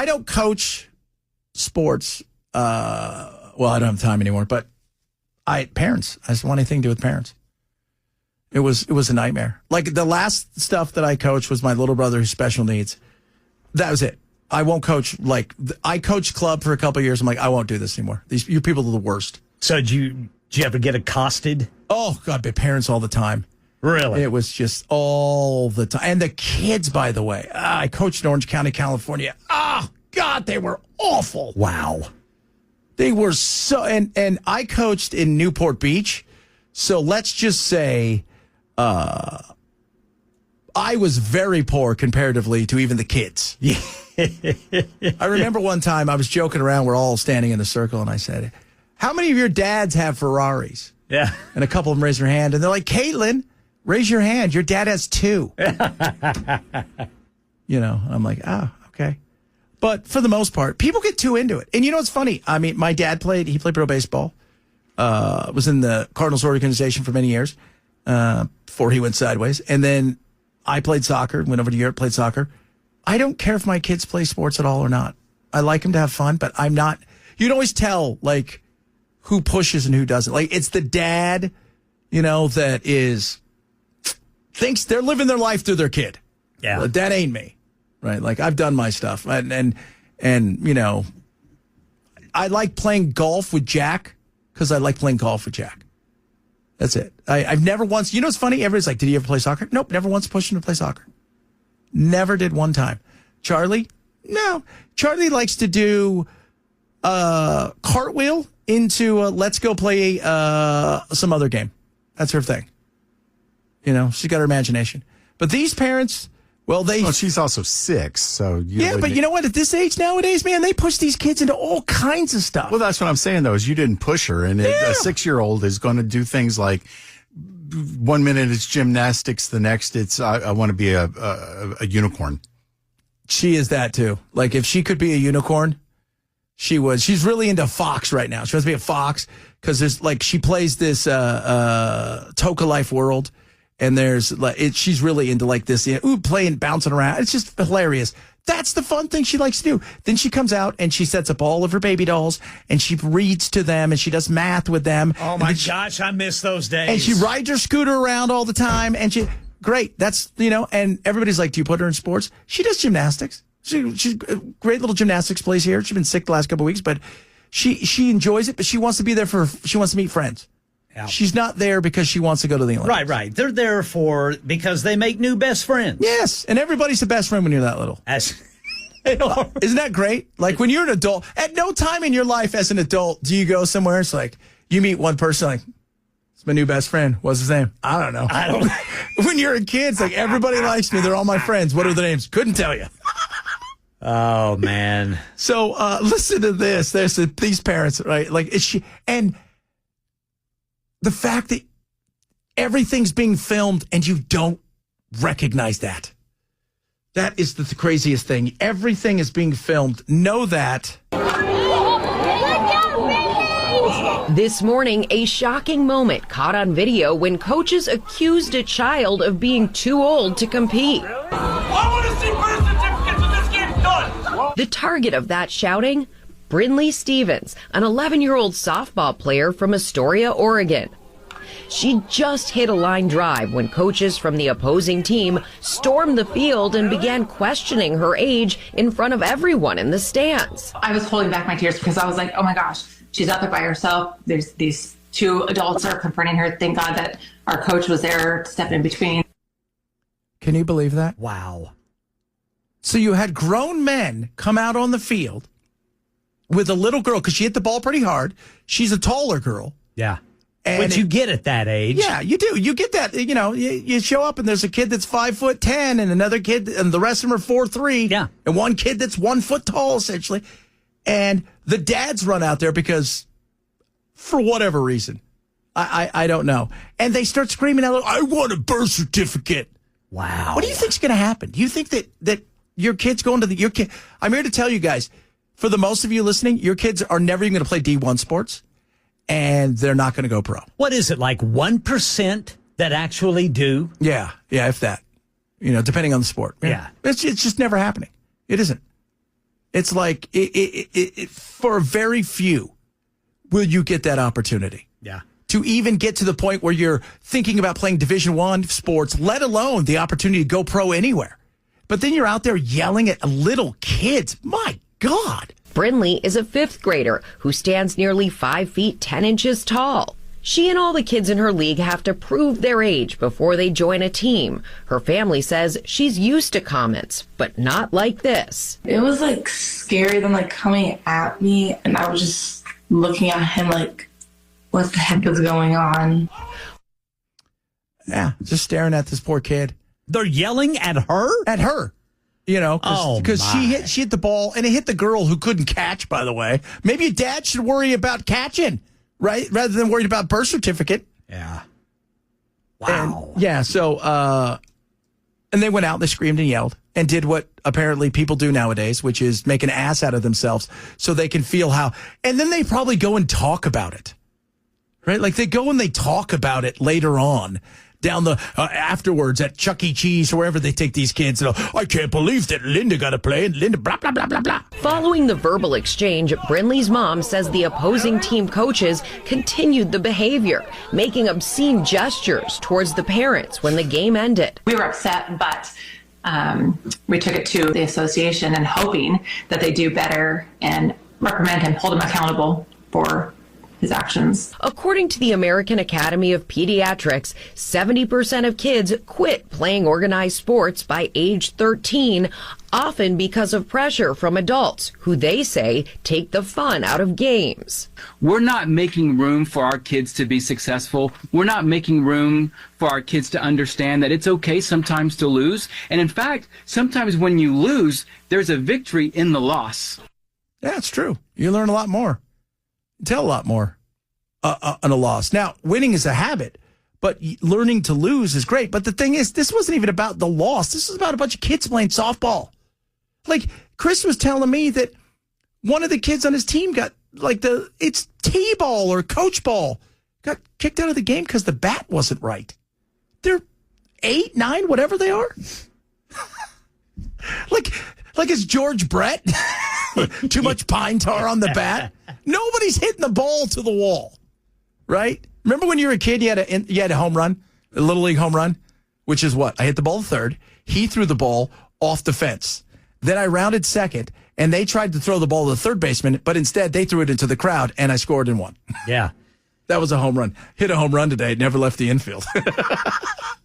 I don't coach sports. Well, I don't have time anymore, but parents. I just want anything to do with parents. It was a nightmare. Like the last stuff that I coached was my little brother who's special needs. That was it. I won't coach. Like I coached club for a couple of years. I'm like, I won't do this anymore. You people are the worst. So did you ever get accosted? Oh God, by parents all the time. Really? It was just all the time. And the kids, by the way, I coached in Orange County, California. Oh God, they were awful. Wow. They were so, and I coached in Newport Beach. So let's just say, I was very poor comparatively to even the kids. I remember one time I was joking around. We're all standing in a circle, and I said, "How many of your dads have Ferraris?" Yeah. And a couple of them raised their hand, and they're like, "Caitlin, raise your hand. Your dad has 2." I'm like, oh, okay. But for the most part, people get too into it. And you know what's funny? I mean, my dad played pro baseball. Was in the Cardinals organization for many years before he went sideways. And then I played soccer, went over to Europe, played soccer. I don't care if my kids play sports at all or not. I like them to have fun, but I'm not. You'd always tell, like, who pushes and who doesn't. Like, it's the dad, that thinks they're living their life through their kid. Yeah. Well, that ain't me, right? Like, I've done my stuff. And I like playing golf with Jack because I like playing golf with Jack. That's it. I've never once, what's funny? Everybody's like, did you ever play soccer? Nope, never once pushed him to play soccer. Never did one time. Charlie? No. Charlie likes to do cartwheel into let's go play some other game. That's her thing. She's got her imagination. But these parents, well, she's also 6, so... But you know what? At this age nowadays, man, they push these kids into all kinds of stuff. Well, that's what I'm saying, though, is you didn't push her. And a 6-year-old is going to do things like, one minute it's gymnastics, the next it's, I want to be a unicorn. She is that, too. Like, if she could be a unicorn, she's really into Fox right now. She wants to be a Fox because there's, like, she plays this Toca Life World. And she's really into like this, playing, bouncing around. It's just hilarious. That's the fun thing she likes to do. Then she comes out and she sets up all of her baby dolls and she reads to them and she does math with them. Oh my gosh, I miss those days. And she rides her scooter around all the time. And great. That's, and everybody's like, do you put her in sports? She does gymnastics. She's a great little gymnastics place here. She's been sick the last couple of weeks, but she enjoys it, but she wants to be there she wants to meet friends. Yeah. She's not there because she wants to go to the Olympics. Right. They're there because they make new best friends. Yes, and everybody's the best friend when you're that little. Isn't that great? Like when you're an adult, at no time in your life as an adult do you go somewhere, it's like you meet one person like, it's my new best friend. What's his name? I don't know. When you're a kid, it's like everybody likes me. They're all my friends. What are their names? Couldn't tell you. Oh, man. So listen to this. There's these parents, right? Like, and the fact that everything's being filmed and you don't recognize that. That is the craziest thing. Everything is being filmed. Know that. This morning, a shocking moment caught on video when coaches accused a child of being too old to compete. I want to see birth certificates when this game's done. The target of that shouting? Brinley Stevens, an 11-year-old softball player from Astoria, Oregon. She just hit a line drive when coaches from the opposing team stormed the field and began questioning her age in front of everyone in the stands. I was holding back my tears because I was like, oh my gosh, she's out there by herself. There's these 2 adults are confronting her. Thank God that our coach was there to step in between. Can you believe that? Wow. So you had grown men come out on the field with a little girl, because she hit the ball pretty hard. She's a taller girl. Yeah. Which you get at that age. Yeah, you do. You get that. You show up and there's a kid that's 5'10" and another kid, and the rest of them are 4'3". Yeah. And one kid that's 1 foot tall, essentially. And the dads run out there because, for whatever reason, I don't know. And they start screaming out, I want a birth certificate. Wow. What do you think's going to happen? Do you think that your kid's going to your kid? I'm here to tell you guys, for the most of you listening, your kids are never even going to play D1 sports, and they're not going to go pro. What is it, like 1% that actually do? It's like for very few will you get that opportunity. Yeah. To even get to the point where you're thinking about playing Division I sports, let alone the opportunity to go pro anywhere. But then you're out there yelling at little kids. My God. Brinley is a 5th grader who stands nearly 5 feet 10 inches tall. She and all the kids in her league have to prove their age before they join a team. Her family says she's used to comments, but not like this. It was like scary, them like coming at me, and I was just looking at him like, what the heck is going on? Yeah, just staring at this poor kid. They're yelling at her? At her. You know, because my. she hit the ball, and it hit the girl who couldn't catch, by the way. Maybe a dad should worry about catching, right? Rather than worried about birth certificate. Yeah. Wow. And, yeah, so, and they went out, they screamed and yelled, and did what apparently people do nowadays, which is make an ass out of themselves so they can feel how, and then they probably go and talk about it, right? Like they go and they talk about it later on. Down the afterwards at Chuck E. Cheese or wherever they take these kids. And, I can't believe that Linda got to play and Linda blah, blah, blah, blah, blah. Following the verbal exchange, Brinley's mom says the opposing team coaches continued the behavior, making obscene gestures towards the parents when the game ended. We were upset, but we took it to the association and hoping that they do better and reprimand him, hold him accountable for his actions. According to the American Academy of Pediatrics, 70% of kids quit playing organized sports by age 13, often because of pressure from adults who they say take the fun out of games. We're not making room for our kids to be successful. We're not making room for our kids to understand that it's okay sometimes to lose. And in fact, sometimes when you lose, there's a victory in the loss. Yeah, it's true. You learn a lot more. Tell a lot more on a loss. Now, winning is a habit, but learning to lose is great. But the thing is, this wasn't even about the loss. This was about a bunch of kids playing softball. Like, Chris was telling me that one of the kids on his team got, like, it's T-ball or coach ball, got kicked out of the game because the bat wasn't right. They're 8, 9, whatever they are. like it's George Brett. Too much pine tar on the bat. Nobody's hitting the ball to the wall, right? Remember when you were a kid, you had a home run, a little league home run, which is what? I hit the ball third. He threw the ball off the fence. Then I rounded second, and they tried to throw the ball to the third baseman, but instead they threw it into the crowd, and I scored and won. Yeah. That was a home run. Hit a home run today. Never left the infield.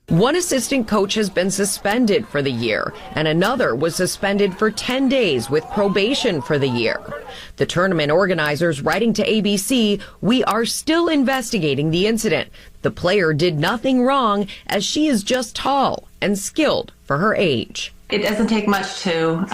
One assistant coach has been suspended for the year, and another was suspended for 10 days with probation for the year. The tournament organizers writing to ABC, "We are still investigating the incident. The player did nothing wrong as she is just tall and skilled for her age." It doesn't take much to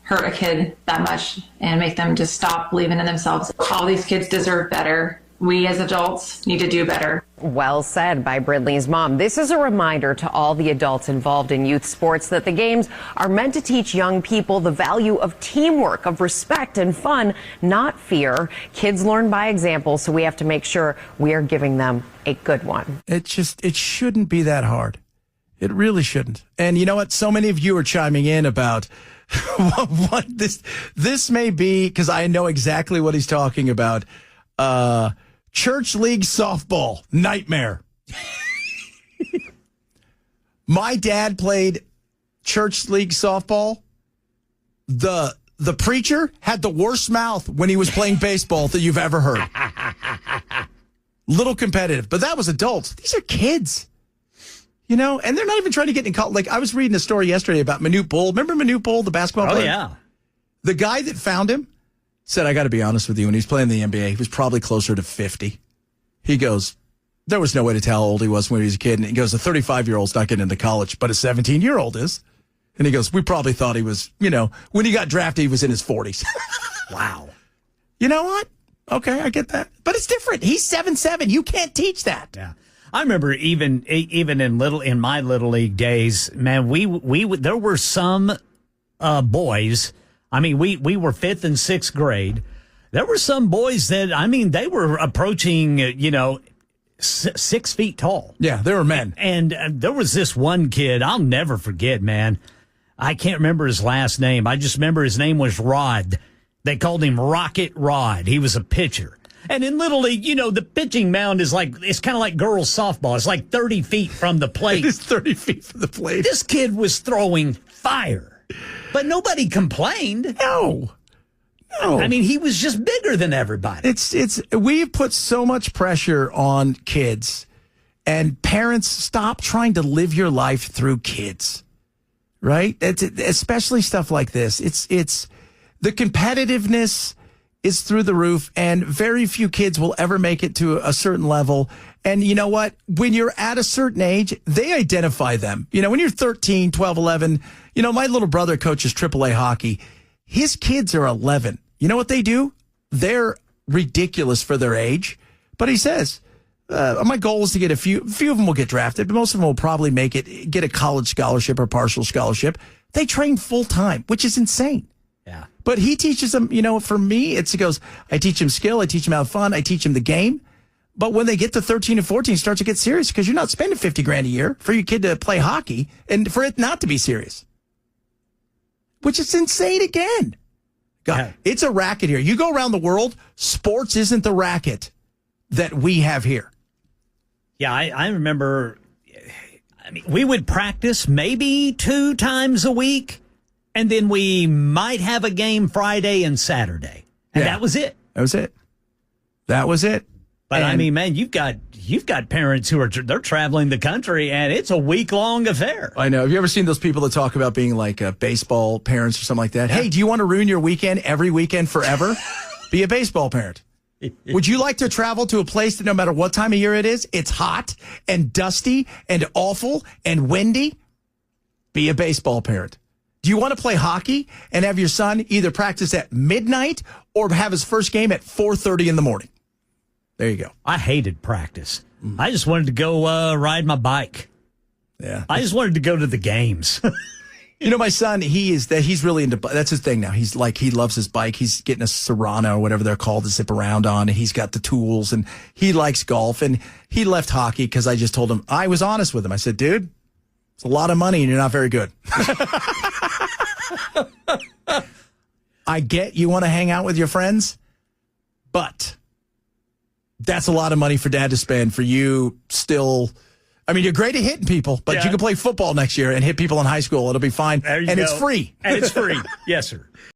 hurt a kid that much and make them just stop believing in themselves. All these kids deserve better. We as adults need to do better. Well said by Brinley's mom. This is a reminder to all the adults involved in youth sports that the games are meant to teach young people the value of teamwork, of respect and fun, not fear. Kids learn by example, so we have to make sure we are giving them a good one. It shouldn't be that hard. It really shouldn't. And you know what? So many of you are chiming in about what this may be, because I know exactly what he's talking about. Church league softball, nightmare. My dad played church league softball. The preacher had the worst mouth when he was playing baseball that you've ever heard. Little competitive, but that was adults. These are kids, you know, and they're not even trying to get in college. Like, I was reading a story yesterday about Manute Bol. Remember Manute Bol, the basketball player? Oh, yeah. The guy that found him said, I got to be honest with you, when he was playing in the NBA, he was probably closer to 50. He goes, there was no way to tell how old he was when he was a kid. And he goes, a 35-year-old's not getting into college, but a 17-year-old is. And he goes, we probably thought he was, you know, when he got drafted, he was in his 40s. Wow. You know what? Okay, I get that. But it's different. He's 7'7". You can't teach that. Yeah. I remember even in my little league days, man, we there were some boys. I mean, we were 5th and 6th grade. There were some boys that, I mean, they were approaching, 6 feet tall. Yeah, they were men. And there was this one kid I'll never forget, man. I can't remember his last name. I just remember his name was Rod. They called him Rocket Rod. He was a pitcher. And in Little League, the pitching mound is it's kind of like girls softball. It's like 30 feet from the plate. It's 30 feet from the plate. This kid was throwing fire, but nobody complained. No. I mean, he was just bigger than everybody. We've put so much pressure on kids, and parents, stop trying to live your life through kids, right? Especially stuff like this. It's the competitiveness is through the roof, and very few kids will ever make it to a certain level. And you know what? When you're at a certain age, they identify them. When you're 13, 12, 11, my little brother coaches AAA hockey. His kids are 11. You know what they do? They're ridiculous for their age. But he says, my goal is to get a few of them will get drafted, but most of them will probably get a college scholarship or partial scholarship. They train full time, which is insane. Yeah. But he teaches them, for me, he goes, I teach them skill, I teach them how fun, I teach them the game. But when they get to 13 and 14, it starts to get serious because you're not spending $50,000 a year for your kid to play hockey and for it not to be serious. Which is insane again. God, Yeah. It's a racket here. You go around the world, sports isn't the racket that we have here. Yeah, I remember, we would practice maybe 2 times a week. And then we might have a game Friday and Saturday. And that was it. That was it. But man, you've got parents who they're traveling the country and it's a week-long affair. I know. Have you ever seen those people that talk about being like baseball parents or something like that? Yeah. Hey, do you want to ruin your weekend every weekend forever? Be a baseball parent. Would you like to travel to a place that no matter what time of year it is, it's hot and dusty and awful and windy? Be a baseball parent. Do you want to play hockey and have your son either practice at midnight or have his first game at 4:30 in the morning? There you go. I hated practice. I just wanted to go ride my bike. Yeah. I just wanted to go to the games. My son, he's really into, that's his thing now. He loves his bike. He's getting a Serrano or whatever they're called to zip around on. And he's got the tools and he likes golf. And he left hockey because I just told him, I was honest with him. I said, dude, it's a lot of money and you're not very good. I get you want to hang out with your friends, but that's a lot of money for dad to spend for you still. I mean, you're great at hitting people, but you can play football next year and hit people in high school. It'll be fine. There you and go. It's free. And it's free. Yes, sir.